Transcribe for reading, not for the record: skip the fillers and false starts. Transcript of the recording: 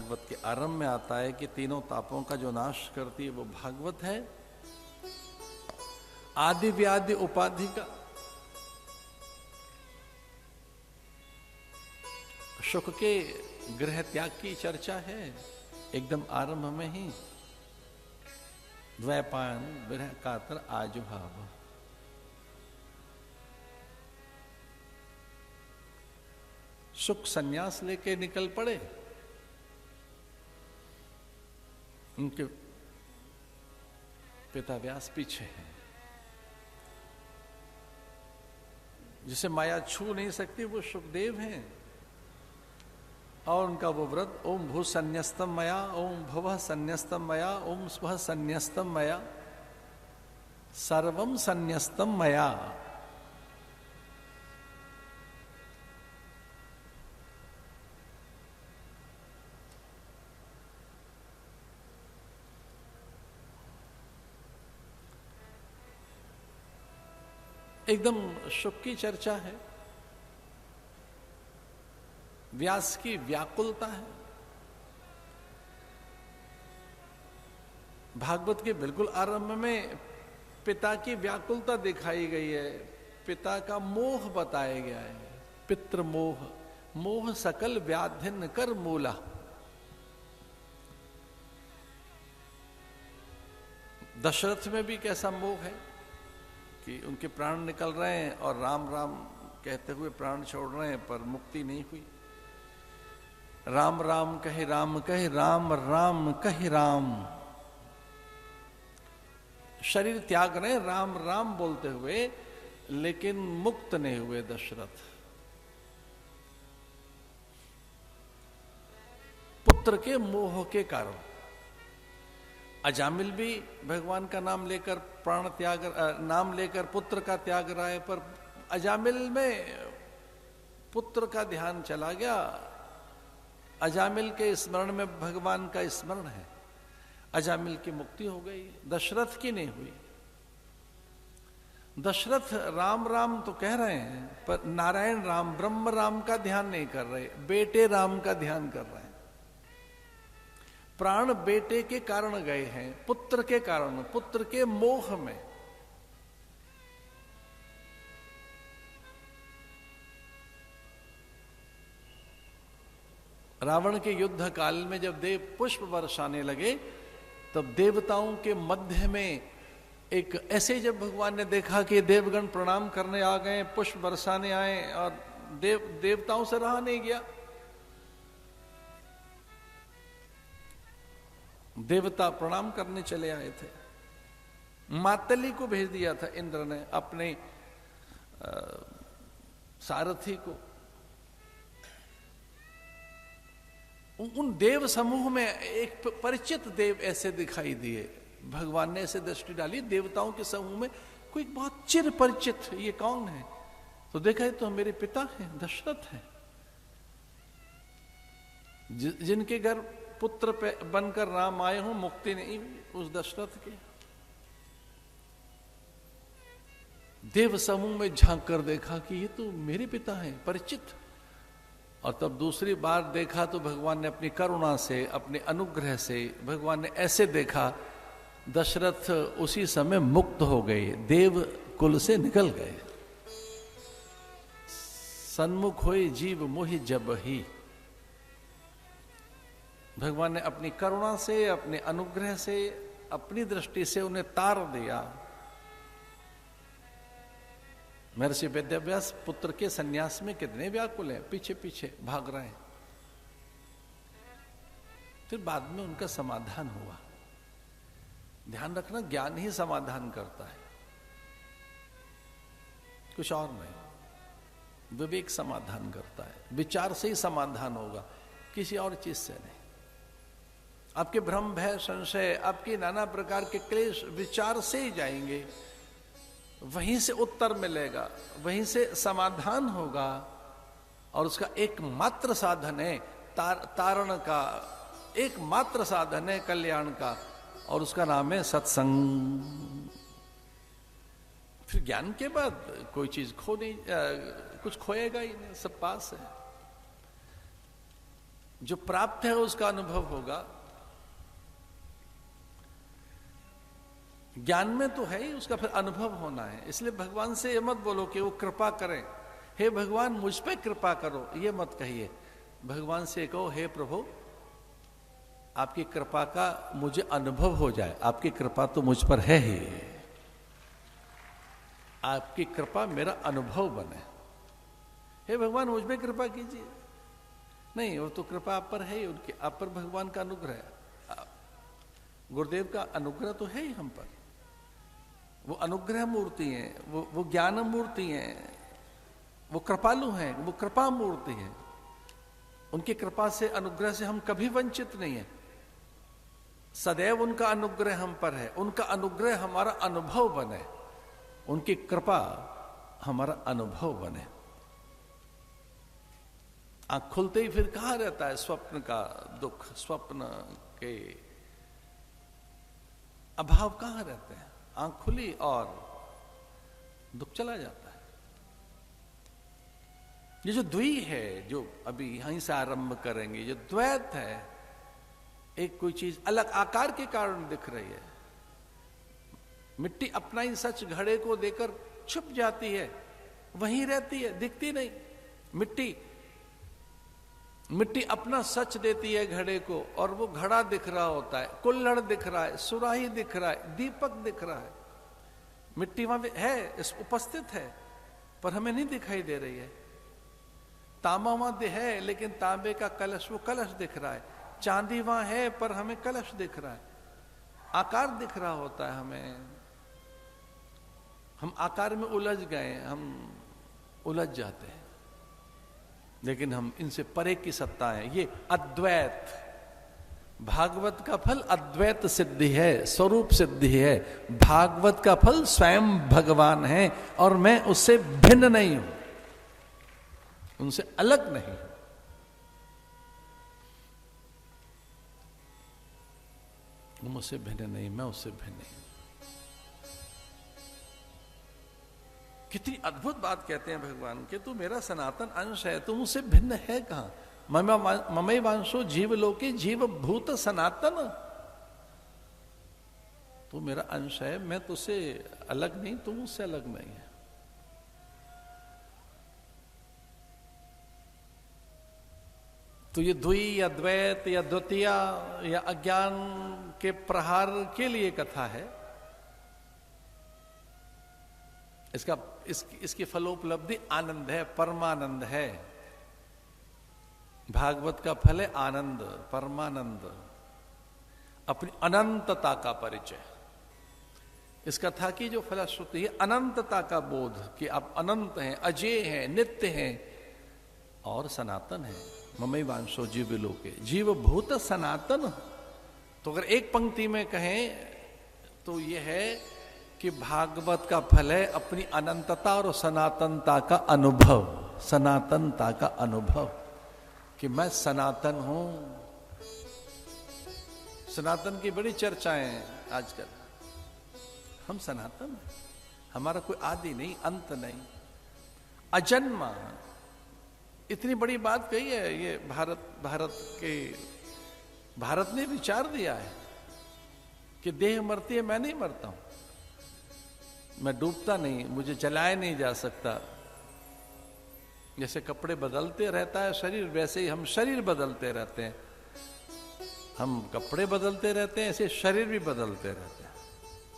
भागवत के आरंभ में आता है कि तीनों तापों का जो नाश करती है वो भागवत है, आदि व्याधि उपाधि का। शुक के गृह त्याग की चर्चा है एकदम आरंभ में ही। द्वैपायन विरह कातर आजुहाव। शुक सन्यास लेके निकल पड़े। उनके पिता व्यास पीछे हैं। जिसे माया छू नहीं सकती वो सुखदेव हैं। और उनका वो व्रत ओम भू संन्यस्तम मया, ओम भव संन्यस्तम मया, ओम स्व संन्यस्तम मया, सर्वम संन्यस्तम मया। एकदम सुख की चर्चा है। व्यास की व्याकुलता है। भागवत के बिल्कुल आरंभ में पिता की व्याकुलता दिखाई गई है। पिता का मोह बताया गया है। पितृ मोह, मोह सकल व्याधिन कर मूला। दशरथ में भी कैसा मोह है कि उनके प्राण निकल रहे हैं और राम राम कहते हुए प्राण छोड़ रहे हैं पर मुक्ति नहीं हुई। राम राम कहे राम कहे, राम राम कहे राम। शरीर त्याग रहे राम राम बोलते हुए, लेकिन मुक्त नहीं हुए दशरथ। पुत्र के मोह के कारण। अजामिल भी भगवान का नाम लेकर प्राण त्याग, नाम लेकर पुत्र का त्याग रहा है, पर अजामिल में पुत्र का ध्यान चला गया। अजामिल के स्मरण में भगवान का स्मरण है। अजामिल की मुक्ति हो गई, दशरथ की नहीं हुई। दशरथ राम राम तो कह रहे हैं पर नारायण राम, ब्रह्म राम का ध्यान नहीं कर रहे, बेटे राम का ध्यान कर रहे हैं। प्राण बेटे के कारण गए हैं, पुत्र के कारण, पुत्र के मोह में। रावण के युद्ध काल में जब देव पुष्प बरसाने लगे, तब देवताओं के मध्य में एक ऐसे जब भगवान ने देखा कि देवगण प्रणाम करने आ गए, पुष्प बरसाने आए, और देवताओं से रहा नहीं गया। देवता प्रणाम करने चले आए थे। मातली को भेज दिया था इंद्र ने, अपने सारथी को। उन देव समूह में एक परिचित देव ऐसे दिखाई दिए। भगवान ने ऐसे दृष्टि डाली, देवताओं के समूह में कोई बहुत चिर परिचित, ये कौन है? तो देखा है तो मेरे पिता हैं, दशरथ हैं, जिनके घर पुत्र पे बनकर राम आए हों, मुक्ति नहीं हुई उस दशरथ के। देव समूह में झांक कर देखा कि ये तो मेरे पिता हैं, परिचित। और तब दूसरी बार देखा तो भगवान ने अपनी करुणा से, अपने अनुग्रह से भगवान ने ऐसे देखा, दशरथ उसी समय मुक्त हो गए, देव कुल से निकल गए। सन्मुख होए जीव मोहि जब ही। भगवान ने अपनी करुणा से, अपने अनुग्रह से, अपनी दृष्टि से उन्हें तार दिया। महर्षि वेदव्यास पुत्र के सन्यास में कितने व्याकुल हैं, पीछे पीछे भाग रहे हैं। फिर बाद में उनका समाधान हुआ। ध्यान रखना, ज्ञान ही समाधान करता है, कुछ और नहीं। विवेक समाधान करता है, विचार से ही समाधान होगा, किसी और चीज से नहीं। आपके भ्रम, भय, संशय, आपके नाना प्रकार के क्लेश विचार से ही जाएंगे, वहीं से उत्तर मिलेगा, वहीं से समाधान होगा। और उसका एकमात्र साधन है तारण का, एकमात्र साधन है कल्याण का, और उसका नाम है सत्संग। फिर ज्ञान के बाद कोई चीज कुछ खोएगा ही नहीं, सब पास है। जो प्राप्त है उसका अनुभव होगा। ज्ञान में तो है ही, उसका फिर अनुभव होना है। इसलिए भगवान से ये मत बोलो कि वो कृपा करें, हे भगवान मुझ पे कृपा करो, ये मत कहिए। भगवान से कहो, हे प्रभु आपकी कृपा का मुझे अनुभव हो जाए। आपकी कृपा तो मुझ पर है ही, आपकी कृपा मेरा अनुभव बने। हे भगवान मुझ पे कृपा कीजिए। नहीं, वो तो कृपा आप पर है ही, उनके आप पर भगवान का अनुग्रह, गुरुदेव का अनुग्रह तो है ही हम पर। वो अनुग्रह मूर्ति हैं, वो ज्ञान मूर्ति हैं, वो कृपालु हैं, वो कृपा मूर्ति है। उनकी कृपा से, अनुग्रह से हम कभी वंचित नहीं है। सदैव उनका अनुग्रह हम पर है। उनका अनुग्रह हमारा अनुभव बने, उनकी कृपा हमारा अनुभव बने। आंख खुलते ही फिर कहां रहता है स्वप्न का दुख, स्वप्न के अभाव कहां रहते हैं। आंख खुली और दुख चला जाता है। ये जो द्वि है, जो अभी यहीं से आरंभ करेंगे, जो द्वैत है, एक कोई चीज अलग आकार के कारण दिख रही है। मिट्टी अपना ही सच घड़े को देकर छुप जाती है, वहीं रहती है, दिखती नहीं। मिट्टी अपना सच देती है घड़े को, और वो घड़ा दिख रहा होता है, कुल्हड़ दिख रहा है, सुराही दिख रहा है, दीपक दिख रहा है। मिट्टी वहां है, उपस्थित है, पर हमें नहीं दिखाई दे रही है। तांबा वहां है, लेकिन तांबे का कलश, वो कलश दिख रहा है। चांदी वहां है, पर हमें कलश दिख रहा है, आकार दिख रहा होता है हमें। हम आकार में उलझ गए, हम उलझ जाते हैं, लेकिन हम इनसे परे की सत्ता है। ये अद्वैत, भागवत का फल अद्वैत सिद्धि है, स्वरूप सिद्धि है। भागवत का फल स्वयं भगवान है, और मैं उससे भिन्न नहीं हूं, उनसे अलग नहीं हूं। वो मुझसे भिन्न नहीं, मैं उससे भिन्न नहीं। कितनी अद्भुत बात कहते हैं भगवान कि तू मेरा सनातन अंश है, तू मुझसे भिन्न है कहां। ममई वांशो जीव लोके जीव भूत सनातन। तू मेरा अंश है, मैं तुझसे अलग नहीं, तू मुझसे अलग नहीं है। तो ये द्वि या द्वैत या द्वितीया या अज्ञान के प्रहार के लिए कथा है। इसकी फलोपलब्धि आनंद है, परमानंद है। भागवत का फल है आनंद, परमानंद, अपनी अनंतता का परिचय। इस कथा की जो फलश्रुति है अनंतता का बोध, कि आप अनंत हैं, अजय हैं, नित्य हैं और सनातन है। ममई वांशो जीव लोके जीव भूत सनातन। तो अगर एक पंक्ति में कहें तो यह है कि भागवत का फल है अपनी अनंतता और सनातनता का अनुभव, सनातनता का अनुभव, कि मैं सनातन हूं। सनातन की बड़ी चर्चाएं हैं आजकल। हम सनातन हैं, हमारा कोई आदि नहीं, अंत नहीं, अजन्मा। इतनी बड़ी बात कही है ये भारत ने विचार दिया है कि देह मरती है, मैं नहीं मरता हूं, मैं डूबता नहीं, मुझे जलाया नहीं जा सकता। जैसे कपड़े बदलते रहता है शरीर, वैसे ही हम शरीर बदलते रहते हैं। हम कपड़े बदलते रहते हैं, ऐसे शरीर भी बदलते रहते हैं।